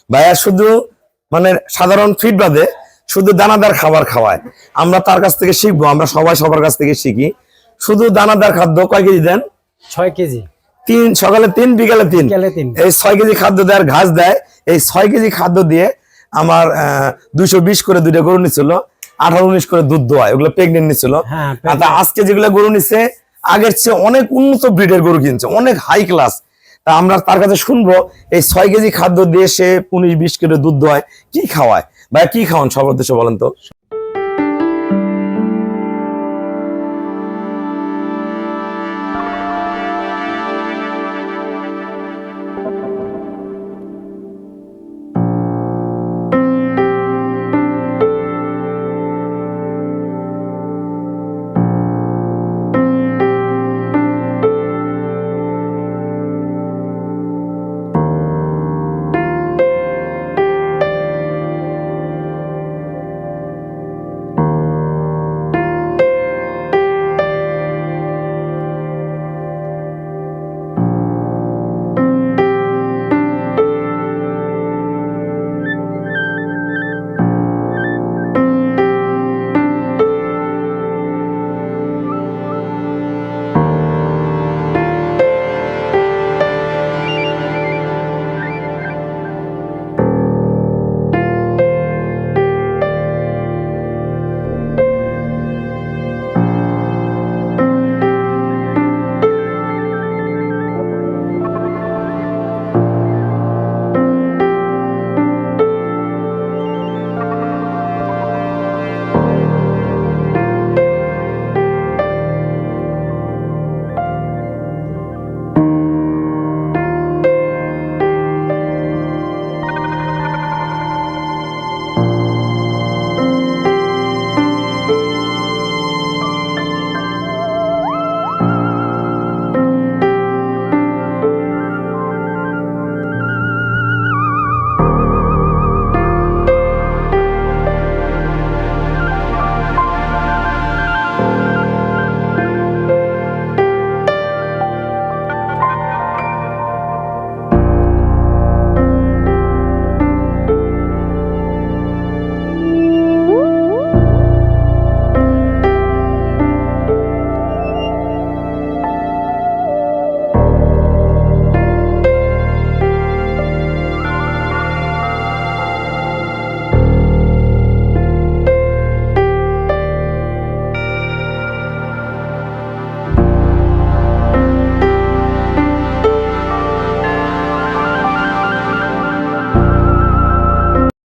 ভাইয়া শুধু মানে সাধারণ ফিড বাদে শুধু দানাদার খাবার খাওয়ায়। আমরা তার কাছ থেকে শিখবো, আমরা সবাই সবার কাছ থেকে শিখি। শুধু দানাদার খাদ্য কয় কেজি দেন? 6 কেজি। সকালে 3 বিকালে 3, এই 6 কেজি খাদ্য দেয় আর ঘাস দেয়। এই 6 কেজি খাদ্য দিয়ে আমার 220 করে দুইটা গরু নিছিল, 18-19 করে দুধ দোয়ায়, ওগুলো প্রেগনেন্ট নিছিল। আজকে যেগুলো গরু নিছে আগের চেয়ে অনেক উন্নত ব্রিডের গরু কিনছে, অনেক হাই ক্লাস। তা আমরা তার কাছে শুনবো এই 6 কেজি খাদ্য দিয়ে সে 19-20 কিলো দুধ দোয়ায়, কি খাওয়ায়। ভাই কি খাওয়ান সবার উদ্দেশ্যে বলেন তো?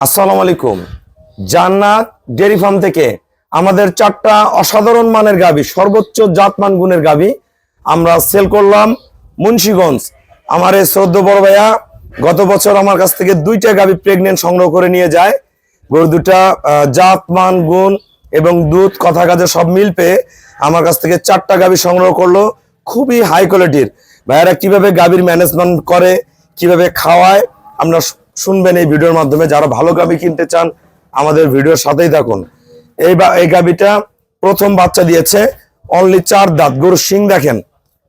আসসালামু আলাইকুম। জান্নাত ডেয়ারি ফার্ম থেকে আমাদের 4টা অসাধারণ মানের গাভী, সর্বোচ্চ জাতমান গুণের গাভী আমরা সেল করলাম মুন্সিগঞ্জ। আমার এই শ্রদ্ধ বড় ভাইয়া গত বছর আমার কাছ থেকে 2টা গাভী প্রেগনেন্ট সংগ্রহ করে নিয়ে যায়। গরু দুটা জাতমান গুণ এবং দুধ কথা কাজে সব মিল পেয়ে আমার কাছ থেকে 4টা গাভী সংগ্রহ করলো, খুবই হাই কোয়ালিটির। ভাইয়ারা কিভাবে গাভীর ম্যানেজমেন্ট করে, কিভাবে খাওয়ায়, আমরা শুনবেন এই ভিডিওর মাধ্যমে। যারা ভালো গাভী কিনতে চান আমাদের ভিডিওর সাথেই থাকুন। এই গাভীটা প্রথম বাচ্চা দিয়েছে, অনলি 4 দাঁত। গরুর শিং দেখেন,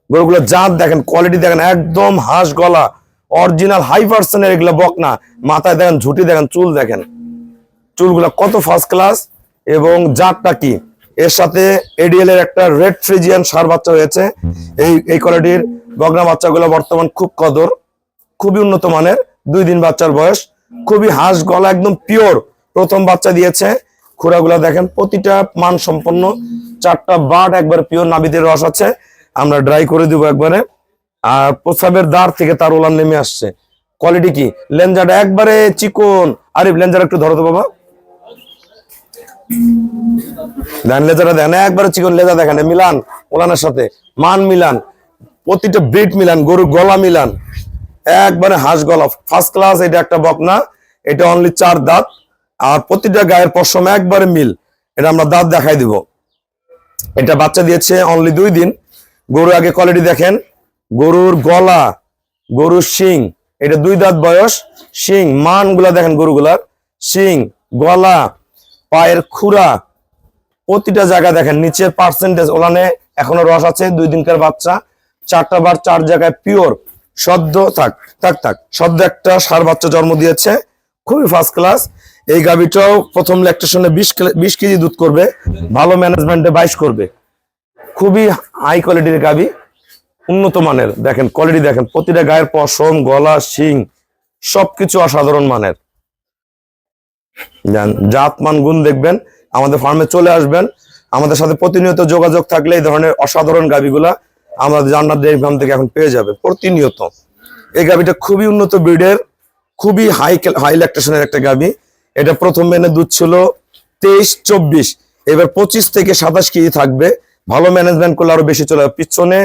গরুগুলো জাত দেখেন, কোয়ালিটি দেখেন, একদম হাঁস গলা, অরিজিনাল হাই পার্সেন্টের এগুলো বকনা। মাথায় দেখেন ঝুটি দেখেন, চুল দেখেন, চুলগুলো কত ফার্স্ট ক্লাস এবং জাতটা কি। এর সাথে এডিএল এর একটা রেড ফ্রিজিয়ান ষাঁড় বাচ্চা হয়েছে। এই কোয়ালিটির বকনা বাচ্চাগুলো বর্তমান খুব কদর, খুবই উন্নত মানের, 2 দিন বাচ্চার বয়স, খুবই হাঁস গলা, একদম পিওর প্রথম বাচ্চা দিয়েছে। খুরাগুলা দেখেন প্রতিটা মান সম্পন্ন, 4টা বাট একবার পিওর, নাভিদের রস আছে, আমরা ড্রাই করে দিব একবারে। আর প্রস্রাবের দ্বার থেকে তার ওলান নেমে আসছে। কোয়ালিটি কি, লেঞ্জাটা একবারে চিকন। আরে লেঞ্জাটা একটু ধরো তো বাবা, দেন লেজারটা দেখেন, একবারে চিকন লেজা দেখেন, মিলান ওলানের সাথে, মান মিলান, প্রতিটা ব্রিড মিলান, গরুর গলা মিলান, একবারে হাঁস গলা ফার্স্ট ক্লাস। এটা একটা বকনা, এটা অনলি 4 দাঁত, আর প্রতিটা গায়ের পশম একবারে মিল। এটা আমরা দাঁত দেখাই দিব। এটা বাচ্চা দিয়েছে অনলি 2 দিন। গরু আগে কোয়ালিটি দেখেন, গরুর গলা, গরুর শিং, এটা 2 দাঁত বয়স। শিং মান গুলা দেখেন, গরুগুলার শিং, গলা, পায়ের খুরা, প্রতিটা জায়গা দেখেন, নিচের পার্সেন্টেজ ওলানে এখনো রস আছে, 2 দিনকার বাচ্চা। 4টা বার 4 জায়গায় পিওর সদ্য সদ্য একটা ষাঁড় বাচ্চা জন্ম দিয়েছে। খুবই ফার্স্ট ক্লাস। এই গাভীটাও প্রথম ল্যাকটেশনে 20 কেজি দুধ করবে, ভালো ম্যানেজমেন্টে 22 করবে। খুবই হাই কোয়ালিটির গাভী, উন্নত মানের। দেখেন কোয়ালিটি, দেখেন প্রতিটা গায়ের পশম, গলা, শিং সবকিছু অসাধারণ মানের। জাত মান গুণ দেখবেন, আমাদের ফার্মে চলে আসবেন। আমাদের সাথে প্রতিনিয়ত যোগাযোগ থাকলে এই ধরনের অসাধারণ গাভীগুলা আমাদের জান্নাত ডেইরি ফার্ম থেকে এখন পেয়ে যাবে প্রতিনিয়ত। এই গাভীটা খুবই উন্নত ব্রিডের, খুবই হাই ল্যাকটেশনের একটা গাভী। এটা প্রথম মেনে দুধ ছিল 23-24, এবার 25 থেকে 27 কেজি থাকবে। ভালো ম্যানেজমেন্ট করলে আরো বেশি চলে যাবে। পিছনে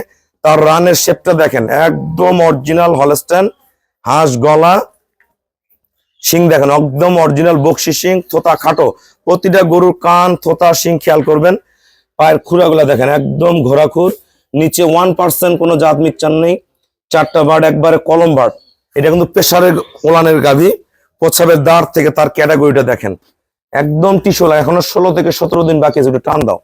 তার রানের শেপটা দেখেন, একদম অরিজিনাল হলস্টাইন, হাঁস গলা, শিং দেখেন একদম অরিজিনাল বকশি শিং, থোতা খাটো। প্রতিটা গরুর কান, থোতা, শিং খেয়াল করবেন। পায়ের খুরাগুলা দেখেন একদম ঘোরাখুর, নিচে 1% কোনো জাত মিক্সচার নেই। 4টা বার্ড একবারে কলম বার্ড। এটা কিন্তু প্রেসারের ওলানের গাভী। প্রস্রাবের দাঁড় থেকে তার ক্যাটাগরিটা দেখেন একদম টিসোলা। এখনো 16 থেকে 17 দিন বাকি আছে, একটু টান দাও।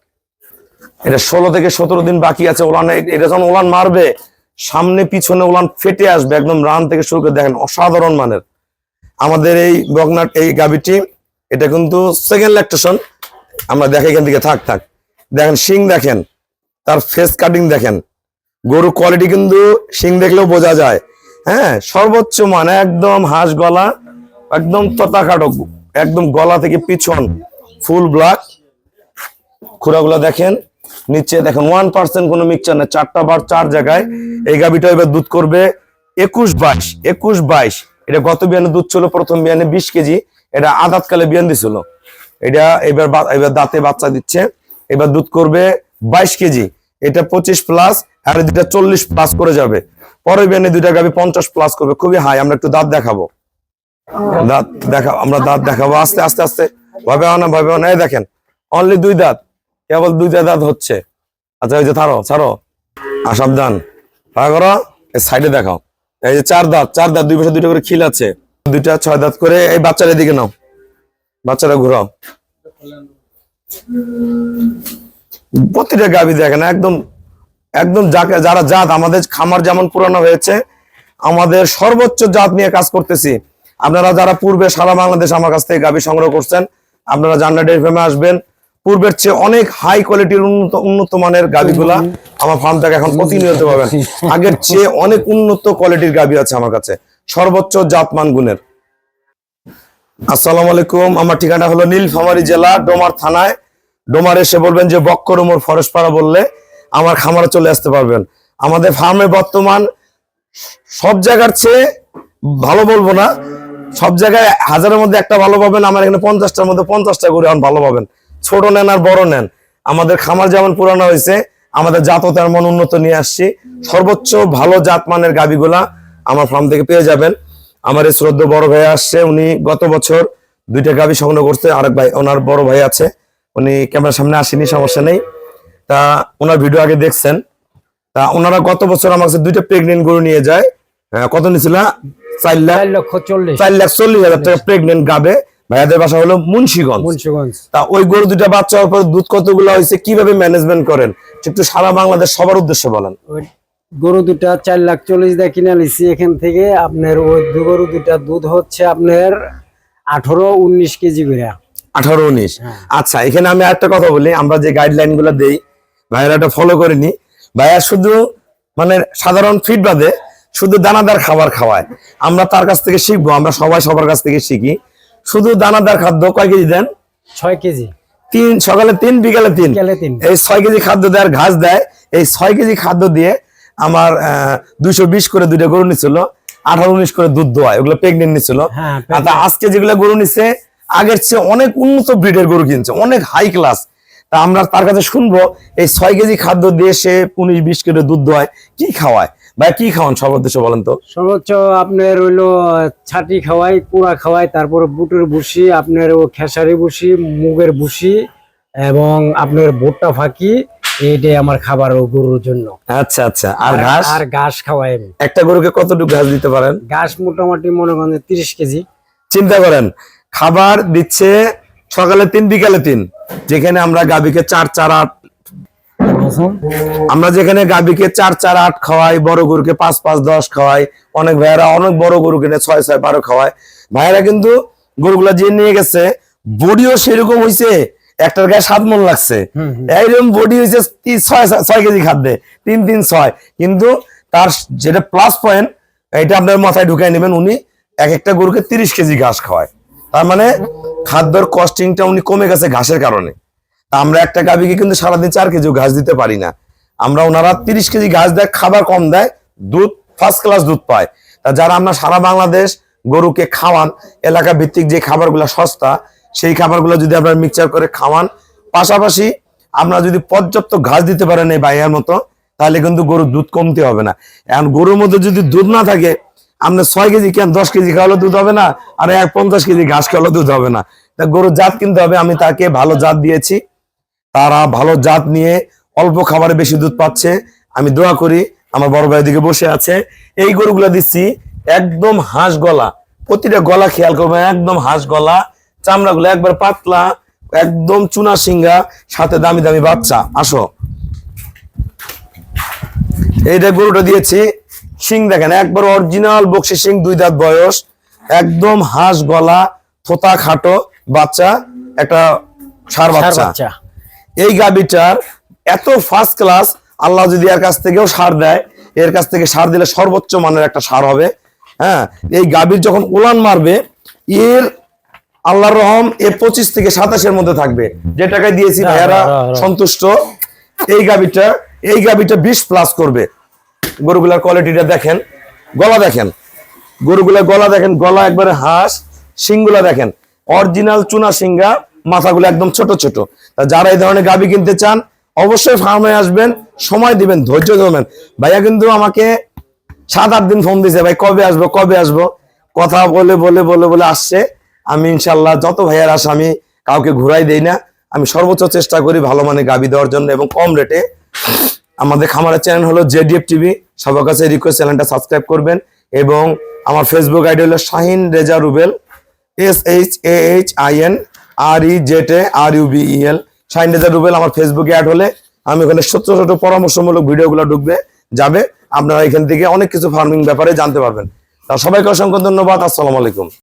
এটা 16 থেকে 17 দিন বাকি আছে ওলানে। এটা যখন ওলান মারবে, সামনে পিছনে ওলান ফেটে আসবে একদম। রান থেকে শুরু করে দেখেন অসাধারণ মানের আমাদের এই বগনাট এই গাভীটি। এটা কিন্তু সেকেন্ড ল্যাকটেশন। আমরা দেখে এখান থেকে থাক দেখেন শিং দেখেন, তার ফেস কাটিং দেখেন, গরু কোয়ালিটি কিন্তু শিং দেখলেও বোঝা যায়। হ্যাঁ, সর্বোচ্চ মান, একদম হাঁস গলা, একদম ততা কাটো, একদম গলা থেকে পিছন ফুল ব্ল্যাক। খুরাগুলা দেখেন, নিচে দেখেন 1% কোনো মিক্সচার না। 4টা বার 4 জায়গায়। এই গাভীটা এবার দুধ করবে 21-22। এটা গত বিয়ানে দুধ ছিল প্রথম বিয়ানে 20 কেজি। এটা আদাতকালে বিয়ান দিছিল। এটা এবার দাঁতে বাচ্চা দিচ্ছে। এবার দুধ করবে 22 কেজি। এটা 25+, আর দুটা 40+ করে যাবে। পরের বিয়ানে দুইটা গাভী 50+ করবে। খুবই হাই। আমরা একটু দাঁত দেখাবো, আমরা দাঁত দেখাবো আস্তে আস্তে আস্তে। ভাবে না, এই দেখেন অনলি 2 দাঁত, কেবল 2টা দাঁত হচ্ছে। আচ্ছা, ওই যে ছাড়ো আর সাবধান, করো। এই সাইডে দেখাও, এই যে 4 দাঁত 2 পাশে 2টা করে খিল আছে। 2টা 6 দাঁত করে। এই বাচ্চার এদিকে নাও, বাচ্চারা ঘুরাও। প্রতিটা গাভী দেখেন একদম যারা জাত, আমাদের খামার যেমন পুরানো হয়েছে, আমাদের সর্বোচ্চ জাত নিয়ে কাজ করতেছি। আপনারা যারা পূর্বে সারা বাংলাদেশ আমার কাছ থেকে গাভী সংগ্রহ করছেন, আপনারা জান্নাত ডেইরি ফার্মে আসবেন। পূর্বের চেয়ে অনেক হাই কোয়ালিটির উন্নত মানের গাভীগুলা আমার ফার্ম থেকে এখন প্রতিনিয়ত পাবেন। আগের চেয়ে অনেক উন্নত কোয়ালিটির গাভী আছে আমার কাছে, সর্বোচ্চ জাতমান গুণের। আসসালামু আলাইকুম। আমার ঠিকানা হলো নীলফামারী জেলা, ডোমার থানায়। ডোমার এসে বলবেন যে বক্করমোর ফরেস্টপাড়া বললে আমার খামারে চলে আসতে পারবেন। আমাদের ফার্মে বর্তমান সব জায়গার চেয়ে ভালো বলবো না, সব জায়গায় 1000-এর মধ্যে একটা ভালো পাবেন। আমার এখানে 50টার মধ্যে 50টা করে এখন ভালো পাবেন। ছোট নেন আর বড় নেন, আমাদের খামার যেমন পুরানো হয়েছে, আমাদের জাতও তেমন উন্নত নিয়ে আসছি। সর্বোচ্চ ভালো জাতমানের গাভীগুলা আমার ফার্ম থেকে পেয়ে যাবেন। আমার এই শ্রদ্ধেয় বড় ভাই আসছে, উনি গত বছর 2টা গাভী সংগ্রহ করছে। আরেক ভাই, ওনার বড় ভাই আছে, উনি ক্যামেরার সামনে আসেনি, সমস্যা নেই। তা ওনার ভিডিও আগে দেখছেন। তা ওনারা গত বছর আমার কাছে 2টা প্রেগনেন্ট গরু নিয়ে যায়। কত নিছিল? 4,40,000 টাকা প্রেগনেন্ট গাবে। ভাইয়াদের বাসা হলো মুন্সিগঞ্জ। তা ওই গরু 2টা বাচ্চা হওয়ার পর দুধ কতগুলো হয়েছে, কিভাবে ম্যানেজমেন্ট করেন একটু সারা বাংলাদেশ সবার উদ্দেশ্যে বলেন। গরু 2টা 4,40,000 দিয়ে কিনে নিছি এখান থেকে। আপনার ওই গরু 2টা দুধ হচ্ছে আপনার 18-19 কেজি করে। 18-19। আচ্ছা, এখানে আমি একটা কথা বলি, আমরা যে গাইডলাইন গুলো দেই ভাইয়ারা এটা ফলো করেনি। ভাইয়া শুধু মানে সাধারণ ফিড বাদে শুধু দানাদার খাবার খাওয়ায়। আমরা তার কাছ থেকে শিখবো, আমরা সবাই সবার কাছ থেকে শিখি। শুধু দানাদার খাদ্য কয় কেজি দেন? 6 কেজি। 3 সকালে 3 বিকালে 3, এই 6 কেজি খাদ্য দেয় আর ঘাস দেয়। এই 6 কেজি খাদ্য দিয়ে আমার 220 করে 2টা গরু নিছিল, 18-19 করে দুধ দোয়ায়, ওগুলো প্রেগনেন্ট নিছিল। আজকে যেগুলো গরু নিছে আগের চেয়ে অনেক উন্নত ব্রিডের গরু কিনছে, অনেক হাই ক্লাস। তা আমরা তার কাছে শুনবো এই 6 কেজি খাদ্য দিয়ে সে 19-20 করে দুধ দোয়ায়, কি খাওয়ায় ভাই, কি খাওয়ান সব উদ্দেশ্য বলেন তো? সর্বোচ্চ আপনার হইলো ছাটি খাওয়াই, কুড়া খাওয়াই, তারপরে বুটের ভুসি, আপনার খেসারি ভুসি, মুগের ভুসি এবং আপনার ভুট্টা ফাঁকি। এইটাই আমার খাবার ও গরুর জন্য। আচ্ছা আচ্ছা। আর ঘাস? আর ঘাস খাওয়াই আমি। একটা গরুকে কতটুকু ঘাস দিতে পারেন? ঘাস মোটামুটি মনে করেন 30 কেজি। চিন্তা করেন, খাবার দিচ্ছে সকালে 3 বিকালে 3, যেখানে আমরা গাভীকে 4-4-8, আমরা যেখানে গাভীকে 4-4-8 খাওয়াই, বড় গরুকে 5-5-10 খাওয়াই। অনেক ভাইয়ারা অনেক বড় গরু কিনে 6-6-12 খাওয়ায়। ভাইয়ারা কিন্তু গরুগুলা যে নিয়ে গেছে বডিও সেরকম হইছে, একটার গায়ে 7 মণ লাগছে, এইরকম বডি হয়েছে 6 কেজি খাদ্যে, 3-3-6। কিন্তু তার যেটা প্লাস পয়েন্ট, এটা আপনার মাথায় ঢুকাই নেবেন, উনি এক একটা গরুকে 30 কেজি ঘাস খাওয়ায়। তার মানে খাদ্যর কস্টিংটা উনি কমে গেছে ঘাসের কারণে। তা আমরা একটা গাভীকে কিন্তু সারাদিন 4 কেজি ঘাস দিতে পারি না, আমরা ওনারা 30 কেজি ঘাস দেয়, খাবার কম দেয়, দুধ ফার্স্ট ক্লাস দুধ পায়। তা যারা আমরা সারা বাংলাদেশ গরুকে খাওয়ান, এলাকা ভিত্তিক যে খাবারগুলো সস্তা, সেই খাবারগুলো যদি আপনারা মিক্সচার করে খাওয়ান, পাশাপাশি আপনারা যদি পর্যাপ্ত ঘাস দিতে পারেন এই ভাইয়ার মতো, তাহলে কিন্তু গরুর দুধ কমতে হবে না। এখন গরুর মধ্যে যদি দুধ না থাকে, আপনার 6 কেজি কেন 10 কেজি খাওয়ালে দুধ হবে না, আর 50 কেজি ঘাস খাওয়ালে দুধ হবে না। তা গরুর জাত কিনতে হবে, আমি তাকে ভালো জাত দিয়েছি, তারা ভালো জাত নিয়ে অল্প খাবারে বেশি দুধ পাচ্ছে। আমি দোয়া করি, আমার বড় ভাই দিকে বসে আছে, এই গরুগুলা দিচ্ছি একদম হাঁস গলা, প্রতিটা গলা খেয়াল করবেন, একদম হাঁস গলা, চামড়াগুলো একবার পাতলা, একদম চুনা সিংহা, সাথে দামি দামি বাচ্চা। আসো, এইটা গরুটা দিয়েছি, সিং দেখেন একবার অরিজিনাল বকশি সিং, 2 দাঁত বয়স, একদম হাঁস গলা, থোতা খাটো বাচ্চা, একটা ষাঁড় বাচ্চা। এই গাভীটার এত ফার্স্ট ক্লাস, আল্লাহ যদি এর কাছ থেকেও সার দেয়, এর কাছ থেকে সার দিলে সর্বোচ্চ মানের একটা সার হবে। হ্যাঁ, এই গাভীর যখন উলান মারবে, এর আল্লাহর রহম 25 থেকে 27 এর মধ্যে থাকবে, যে টাকায় দিয়েছি ভাইয়ারা সন্তুষ্ট। এই গাভীটা 20 প্লাস করবে। গরুগুলার কোয়ালিটিটা দেখেন, গলা দেখেন, গরুগুলার গলা দেখেন, গলা একবারে হাঁস, শিংগুলা দেখেন অরিজিনাল চুনা সিংহা, মাথাগুলো একদম ছোট ছোট। যারা এই ধরনের গাভী কিনতে চান, অবশ্যই ফার্মে আসবেন, সময় দিবেন, ধৈর্য ধরবেন। ভাইয়া কিন্তু আমাকে 7-8 দিন ফোন দিয়েছে, ভাই কবে আসবো কবে আসবো, কথা বলে বলে বলে বলে আসছে। আমি ইনশাল্লাহ যত ভাইয়ার আসে আমি কাউকে ঘুরাই দেই না, আমি সর্বোচ্চ চেষ্টা করি ভালো মানের গাভী দেওয়ার জন্য এবং কম রেটে। আমাদের খামারের চ্যানেল হলো জেডিএফ টিভি, সবার কাছে রিকোয়েস্ট চ্যানেলটা সাবস্ক্রাইব করবেন, এবং আমার ফেসবুক আইডি হলো শাহিন রেজা রুবেল, SHAHINREZARUBEL, শাহিন রেজা রুবেল। আমার ফেসবুকে অ্যাড হলে আমি ওখানে ছোট ছোট পরামর্শমূলক ভিডিওগুলো যাবে, আপনারা এখান থেকে অনেক কিছু ফার্মিং ব্যাপারে জানতে পারবেন। তা সবাইকে অসংখ্য ধন্যবাদ, আসসালামু আলাইকুম।